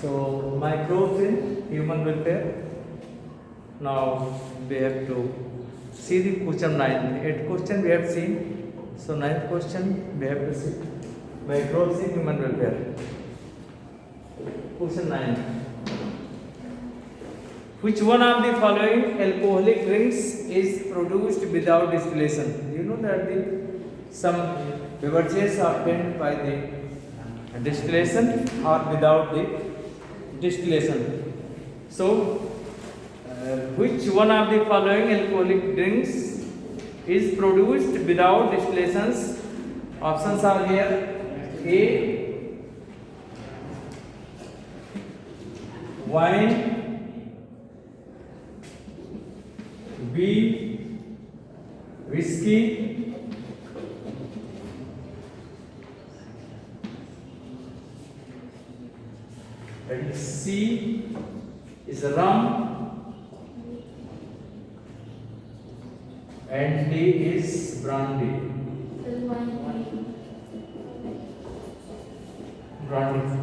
So microbes in human welfare. Now we have to see the question 9. 8 question we have seen. So 9th question we have to see microbes in human welfare. Question 9. Which one of the following alcoholic drinks is produced without distillation? You know that some beverages are obtained by the distillation or without the distillation. So, which one of the following alcoholic drinks is produced without distillations? Options are here. A. Wine. B. Whiskey. And C is rum. And D is brandy. Brandy.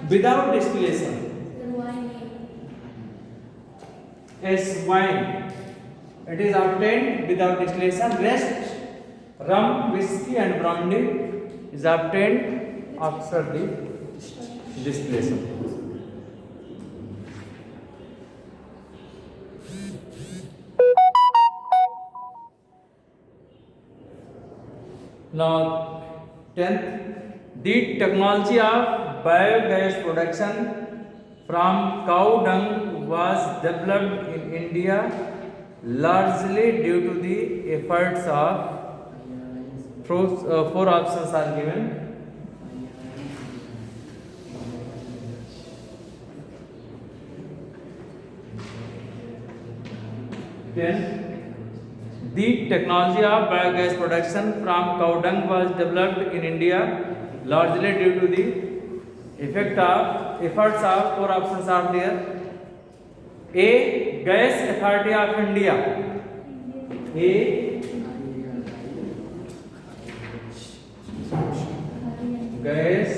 Without distillation. As wine. It is obtained without distillation. Rest, rum, whiskey and brandy is obtained after the distillation. Now, 10th, the technology of biogas production from cow dung was developed in India largely due to the efforts of four options are given. Then the technology of biogas production from cow dung was developed in India largely due to the efforts of four options are there. A. Gas Authority of India. A. Gas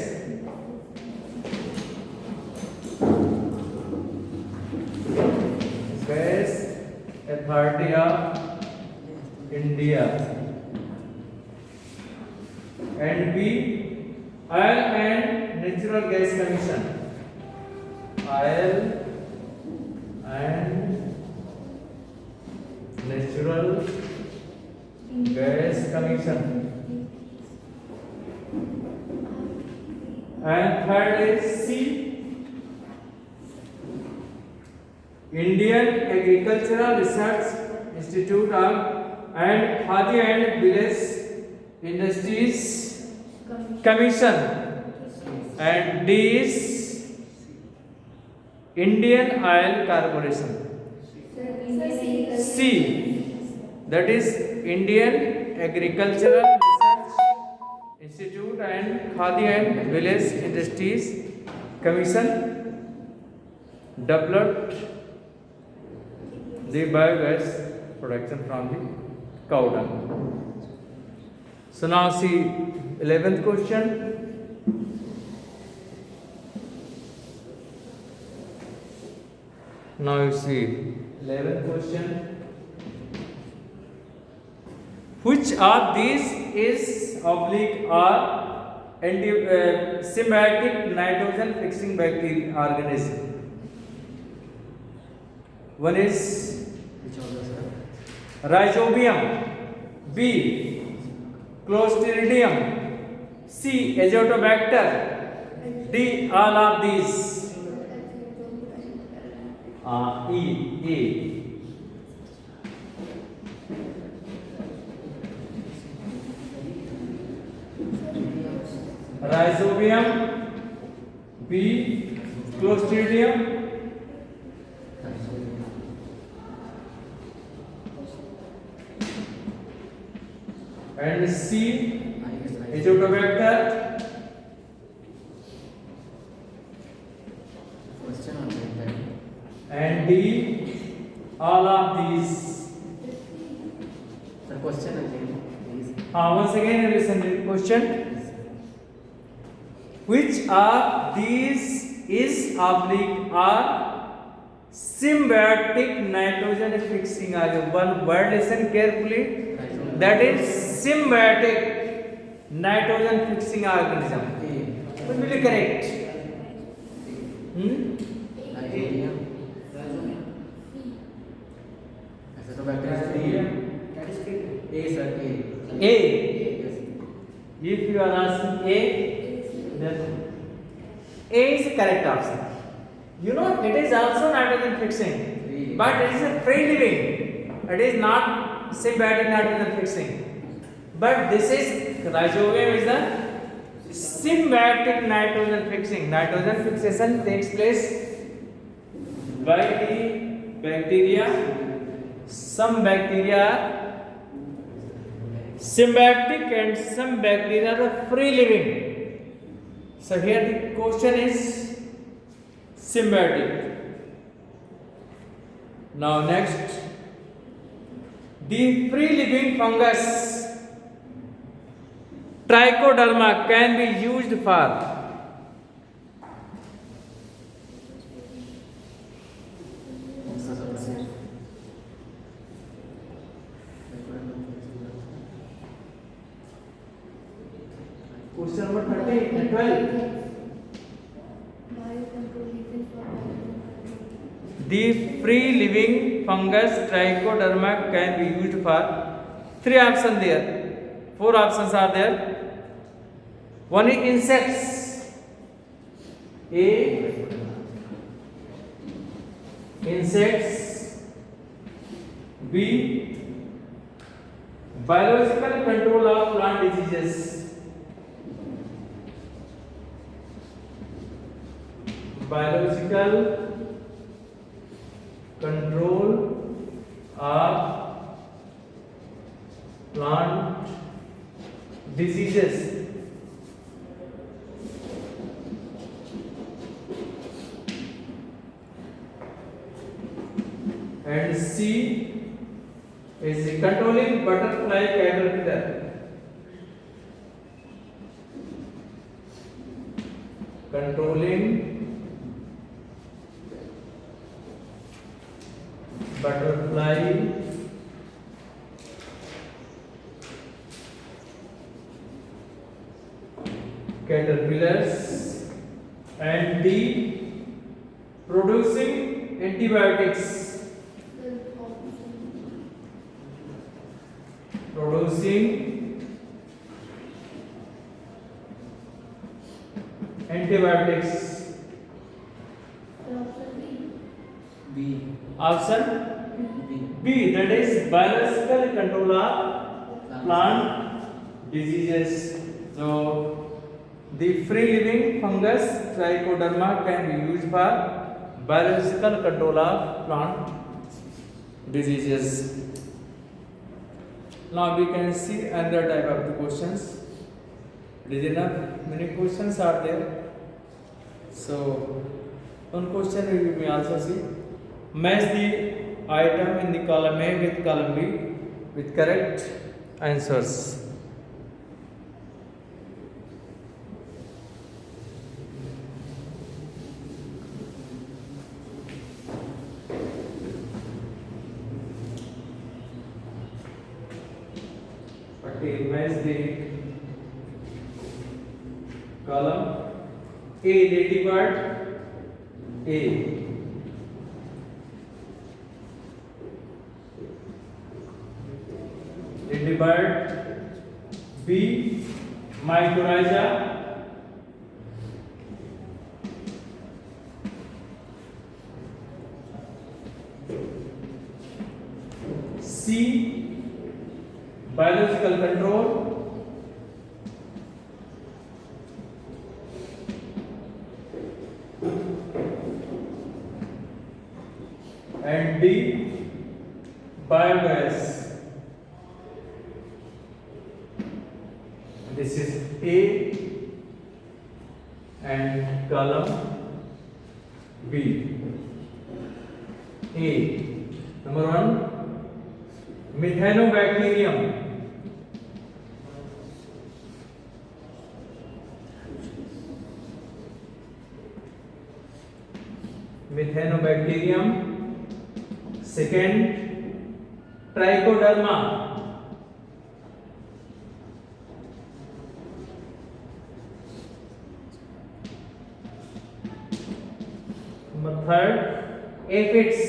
Authority of India. And B. Oil and Natural Gas Commission. Oil and Natural Gas Commission. And third is C. Indian Agricultural Research Institute and Khadi and Village Industries Commission. And D is Indian Oil Corporation. C. That is Indian Agricultural Research Institute and Khadi and Village Industries Commission developed the biogas production from the cow dung. So now see 11th question. Now you see 11th question. Which of these is oblique or symbiotic nitrogen fixing bacteria organism? One is Rhizobium, B. Clostridium, C. Azotobacter, D. All of these. E. Rhizobium, B. Clostridium, and C. Azotobacter, and D. All of these. The question again, please. Once again, listen to the question. Which of these is oblique are symbiotic nitrogen fixing agent. One word listen carefully. That is symbiotic nitrogen fixing organism. What will be correct? Nitrogen ऐसे तो bacteria A sir A. Yes. If you are asking A, then A is the correct option. You know, it is also nitrogen fixing, but it is a free living. It is not symbiotic nitrogen fixing. But this is rhizobium is the symbiotic nitrogen fixing. Nitrogen fixation takes place by the bacteria. Some bacteria are symbiotic and some bacteria are free living. So here the question is symbiotic. Now next, the free living fungus Trichoderma can be used for question number 13 and 12. The free living fungus Trichoderma can be used for 3 options there. 4 options are there. One is insects. A. Insects. B. Biological control of plant diseases. Biological control of plant diseases. And C is the controlling butterfly caterpillar. Controlling butterfly caterpillars. And D, producing antibiotics. Producing antibiotics. B. Option B. B, that is biological control of plant diseases. So the free living fungus Trichoderma can be used for biological control of plant diseases. Now we can see another type of the questions. It is enough. Many questions are there. So one question we may also see. Match the item in the column A with column B with correct answers. Okay, match the column A, ladybird, A. Ladybird, B, mycorrhiza, C, biological control, and D, biogas. This is A and column B. A. Number 1, Methanobacterium. Methanobacterium. Second, Trichoderma. Third, Aphids.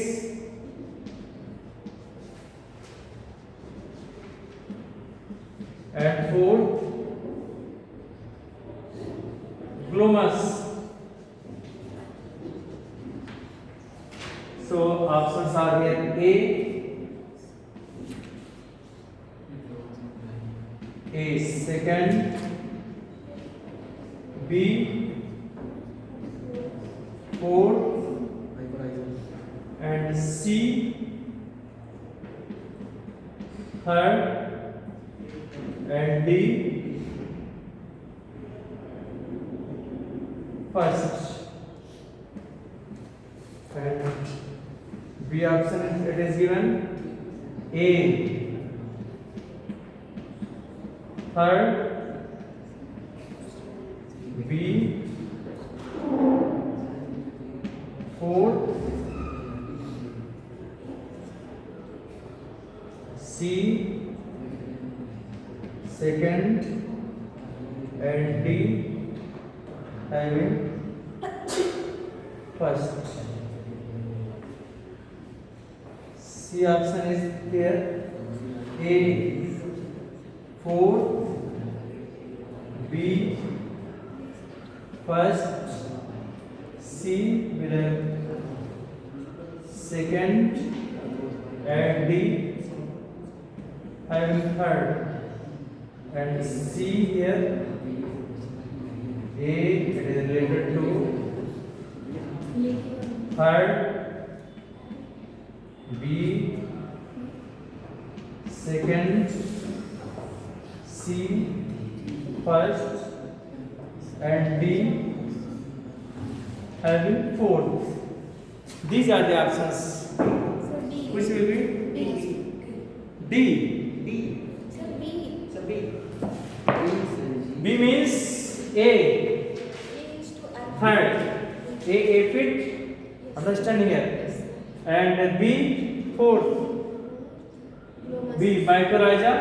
And fourth, Glomus. So options are here: A second, B fourth, and C third, and D first. And B option it is given: A third, B fourth, C second, and D having first. C option is there: A fourth, B first, C will have second, and D having third. And C here, A it is related to third, B second, C first, and D having fourth. These are the options. Which will be D. B means A third, A aphid, understand here, and B fourth, B mycorrhiza,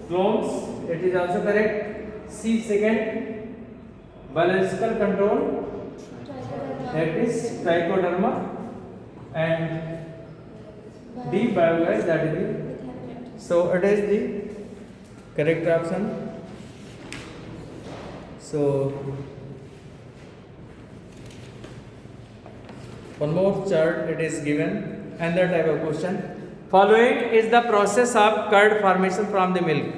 clones, it is also correct. C second, biological control, that is trichoderma, and D biogas, that is the, so it is the correct option. So one more chart it is given, another type of question. Following is the process of curd formation from the milk.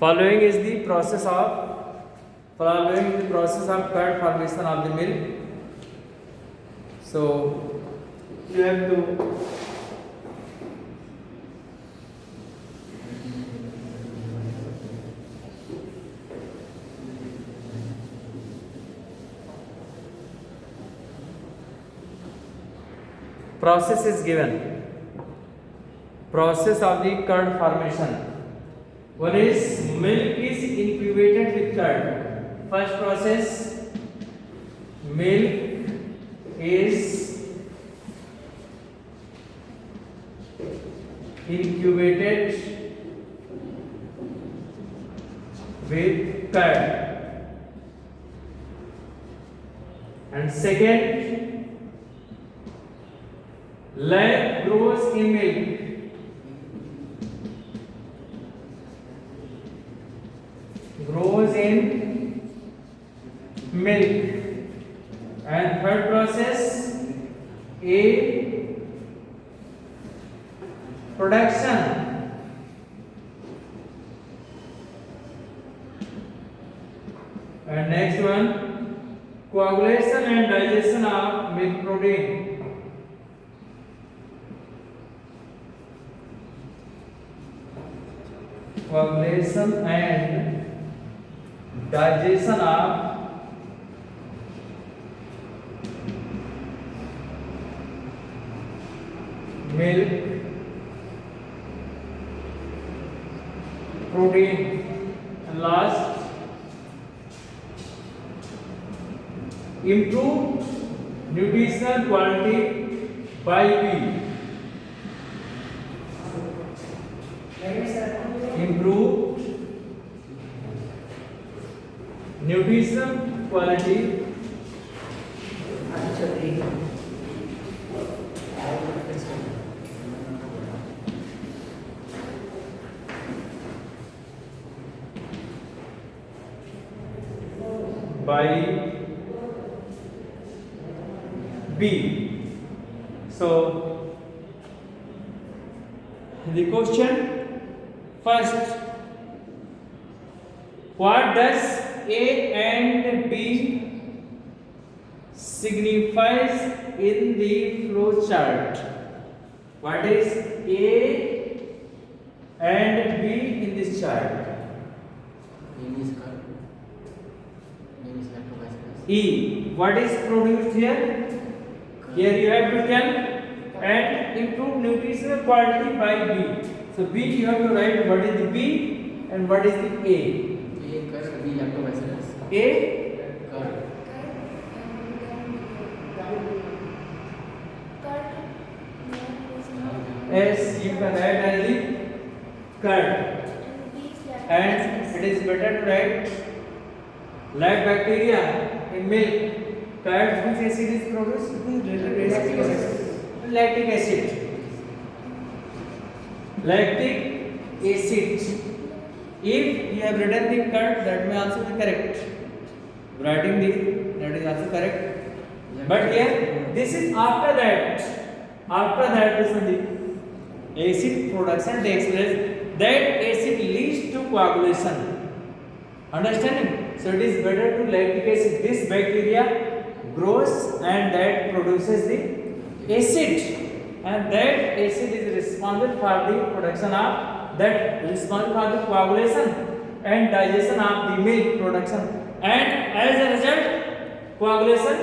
Following is the process of curd formation of the milk. So you have to process is given. Process of the curd formation. One is milk is incubated with curd. First process, milk is incubated with curd. And second, lag grows in milk. Grows in milk. And third process, A, production. And next one, coagulation and digestion of milk protein. Coagulation and digestion of milk protein. And last, improved nutritional quality by B. Improve nutritional quality by B. So the question first, what does A and B signifies in the flow chart? What is A and B in this chart? E. What is produced here? Here you have to tell and improve nutritional quality by B. So B you have to write what is the B and what is the A. A as you can write as the curd, and it is better to write like bacteria in milk. Curd, which acid is produced? Lactic acid. Lactic acid. If you have written the curd, that may also be correct. Writing the, that is also correct. But here, this is after that. After that, this is the acid production takes place. That acid leads to coagulation. Understanding? So it is better to lactic acid. This bacteria grows and that produces the acid, and that acid is responsible for the production of that, responsible for the coagulation and digestion of the milk production, and as a result coagulation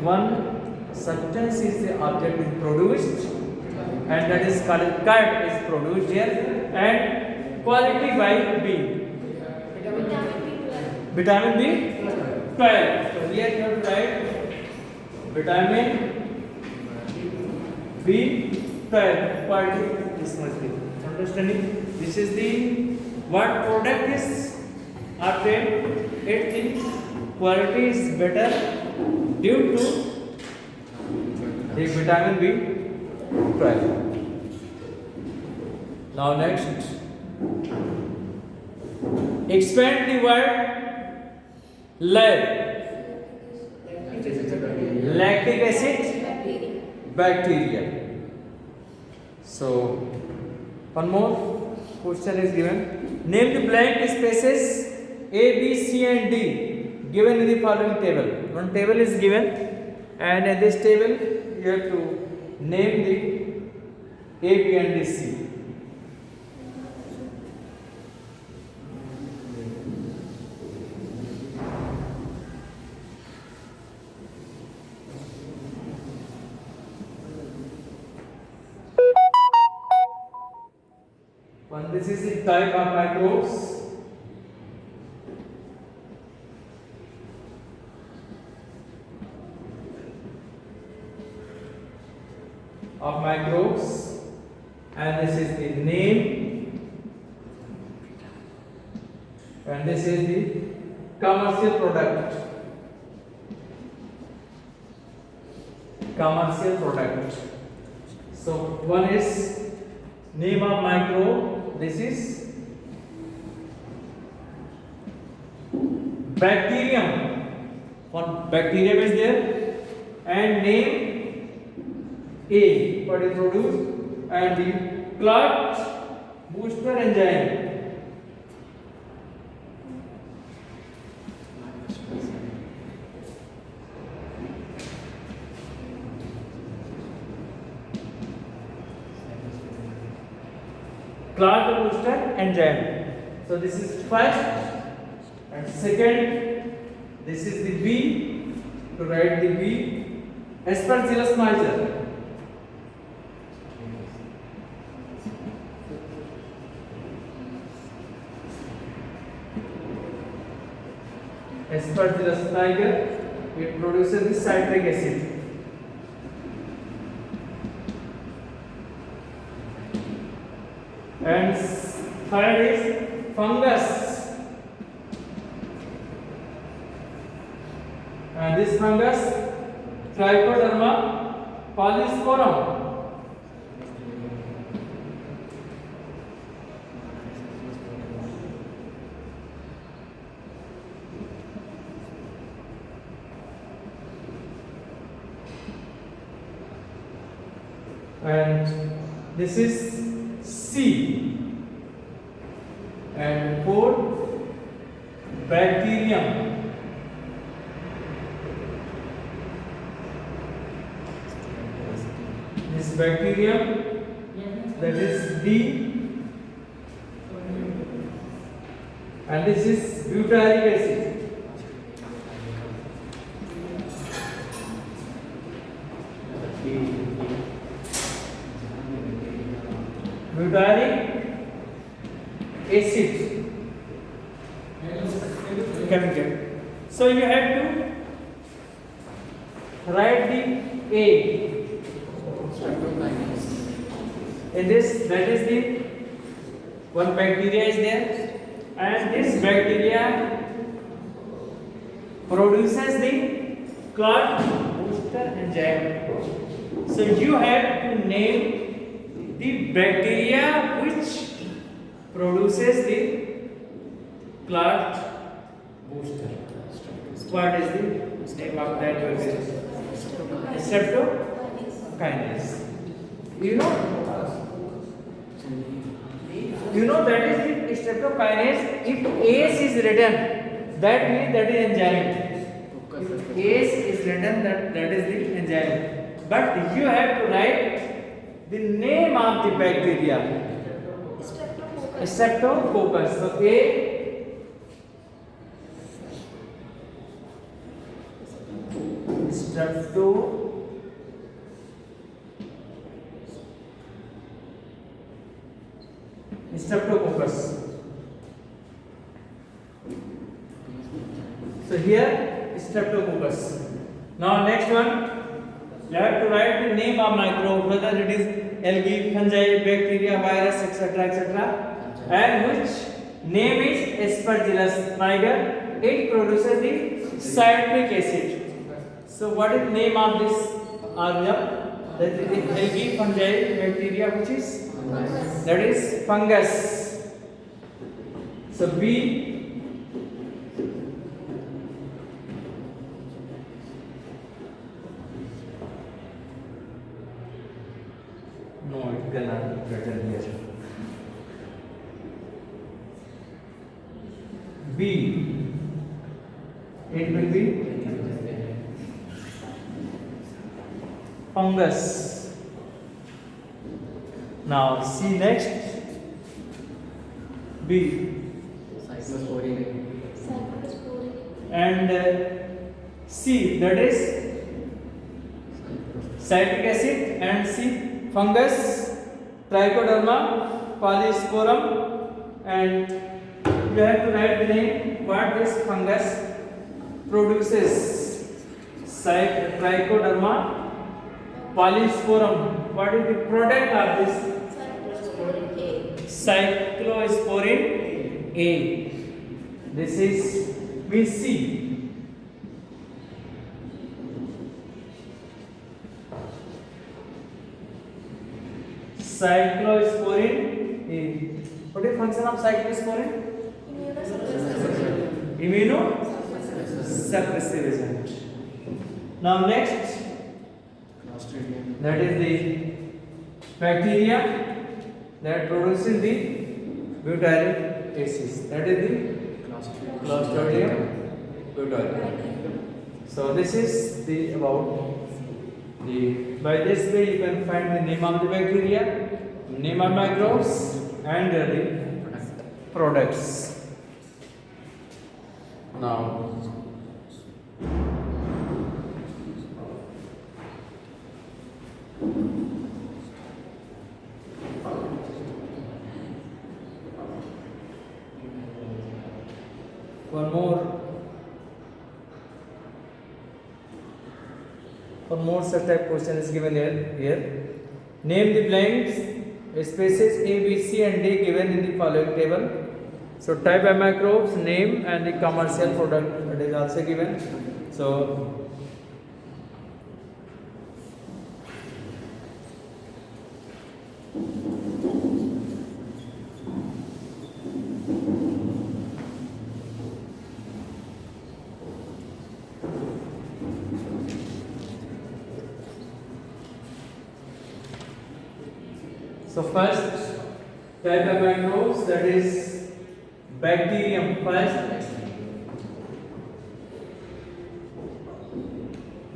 one substance is the object is produced, and that is called curd is produced here, and quality by B. Vitamin B12. So here you have to write vitamin B12 quality. This must be understanding. This is the what product is obtained. Its quality is better due to the vitamin B12. Now next, expand the word lab. Lactic acid, bacteria. So one more question is given. Name the blank spaces A, B, C and D given in the following table. One table is given, and in this table you have to name the A, B and the C. One, this is the type of microbes. And this is the name, and this is the commercial product. So one is name of microbe. This is bacterium. One bacterium is there, and name A, what is produced, and the clot booster enzyme. Clot booster enzyme. So this is first, and second, this is the B. To write the B, Aspergillus major. Aspergillus tiger. It produces the citric acid. And third is fungus. And this fungus, Trichoderma polysporum. And this is C. And fourth, bacterium. This bacterium, that is D. And this is butyric acid. Butyric acid chemical. So you have to write the A in this. That is the one bacteria is there, and this bacteria produces the clot booster enzyme. So you have to name the bacteria which produces the clot booster. What is the name of that bacteria? Streptokinase. You know that is the streptokinase. If ACE is written, that means that is enzyme. If ACE is written, that is the enzyme. But you have to write the name of the bacteria. Streptococcus. So A. Streptococcus. So here Streptococcus. Now next one, you have to write the name of microbe, whether it is algae, fungi, bacteria, virus, etc., etc., and which name is Aspergillus niger. It produces the citric acid. So what is the name of this organism? That is the algae, fungi, bacteria, which is that is fungus. So B. No, it cannot be written here. B. It will be fungus. Now C next. B. And C, that is citric acid, and C fungus, Trichoderma polysporum, and you have to write the name what this fungus produces. Trichoderma polysporum. What is the product of this? Cyclosporin A. This is VC. Cyclosporin A. What is the function of cyclosporin? Immunosuppressive agent. Now next, that is the bacteria that produces the butyric acid. That is the Clostridium butyric. So this is the about the. By this way you can find the name of the bacteria, name of microbes, and the products. Now. One more For more such type question is given here. Name the blanks spaces A, B, C and D given in the following table. So type of microbes, name and the commercial product that is also given. So first type of microbes, that is bacterium first.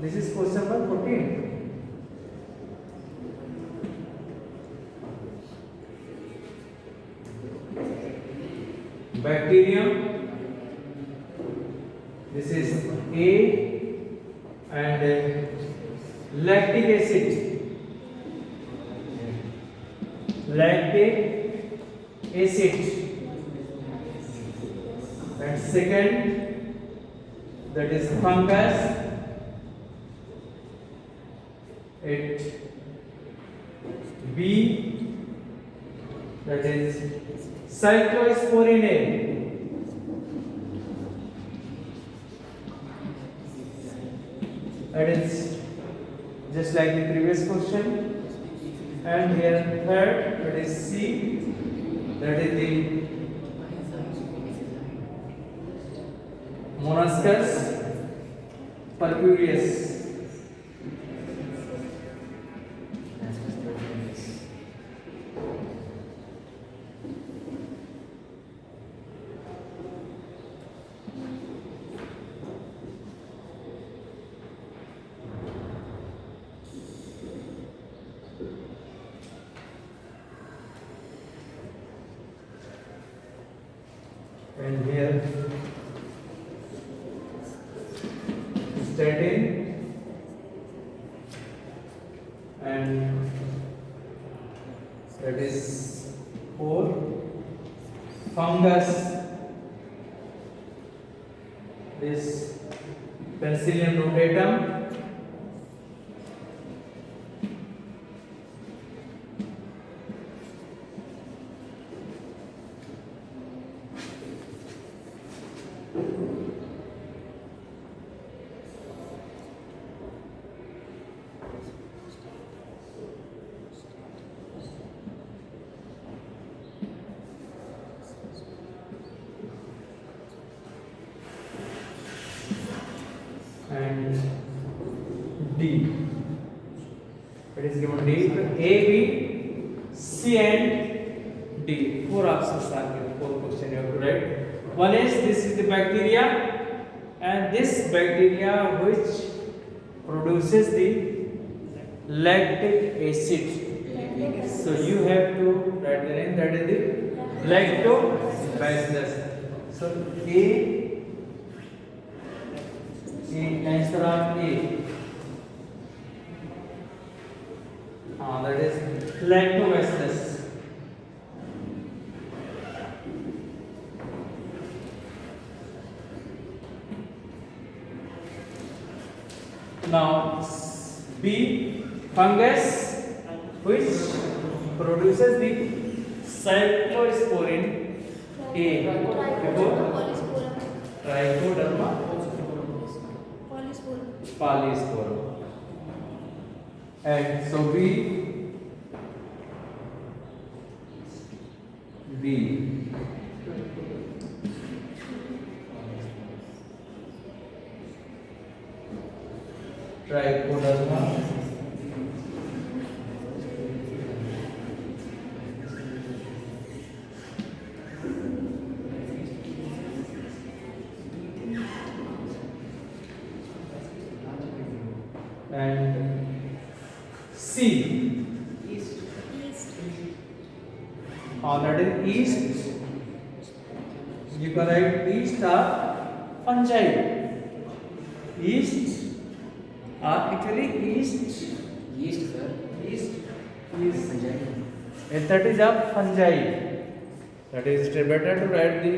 This is question number 14. Bacterium, this is A, and lactic acid. Lactic acid. And second, that is fungus. It B, that is cyclosporine A. That is just like the previous question. And here third, that is C, that is the Monoscus purpureus. And here statin and that is 4 fungus, this Penicillium rotatum. And D. It is given D. A, B, C, and D. 4 options are given. 4 questions you have to write. One is this is the bacteria, and this bacteria which produces the lactic acid. So you have to write the name, that is the lactobacillus. So A. Answer of A. That is lactobacillus. Now B, fungus which produces the cyclosporin A. Trichoderma polysporum. And so B, trichoderma and C, that is yeast. You can write yeast are fungi. Yeast are actually yeast. Yeast, sir. Yeast Yes. is, and that is a fungi. That is better to write the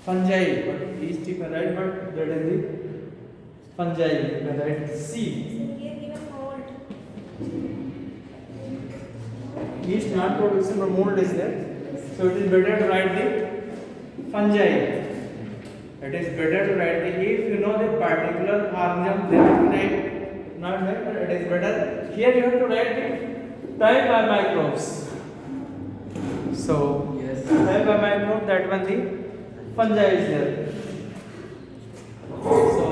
fungi, but yeast you can write, but that is the fungi, you can write C. Yeast not production, but mold is there. So it is better to write the fungi. It is better to write the, if you know the particular organism, then write not right, but it is better. Here you have to write the type of microbes. So Yes. type of microbe, that one the fungi is there. So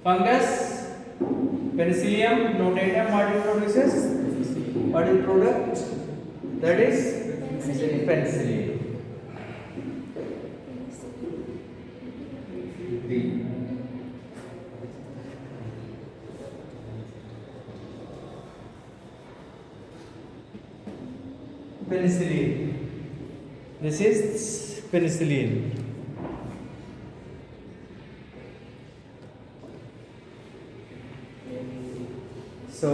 fungus, Penicillium notatum, what it produces? What is product? That is penicillin. D. Penicillin. This is penicillin. So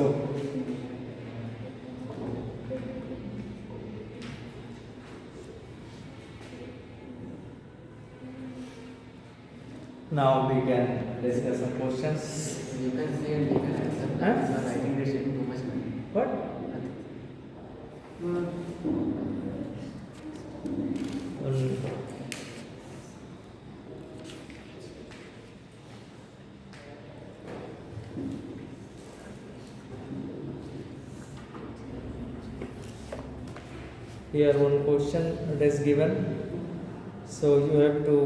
now we can discuss some questions. You can say and you can answer. Huh? Sir, I think it's taking too much money. What? Here one question it is given, so you have to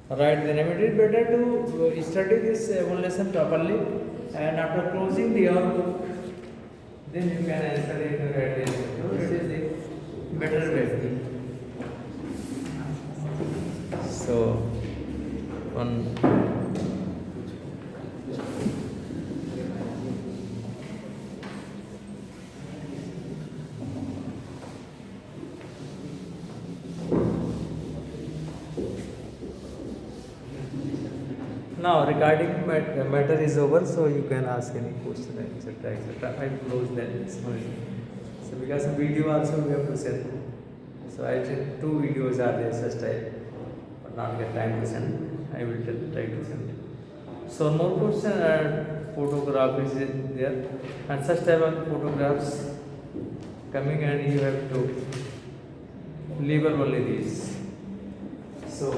write the name. It is better to study this one lesson properly, and after closing the your book, then you can answer it and write it. So it is the better way. So one. Now regarding matter is over, so you can ask any question, etc., etc. I close then this morning. So because of video also we have to send. So I think 2 videos are there such type, but not get time to send. I will try to send. So more question photograph is there, and such type of photographs coming, and you have to label only these. So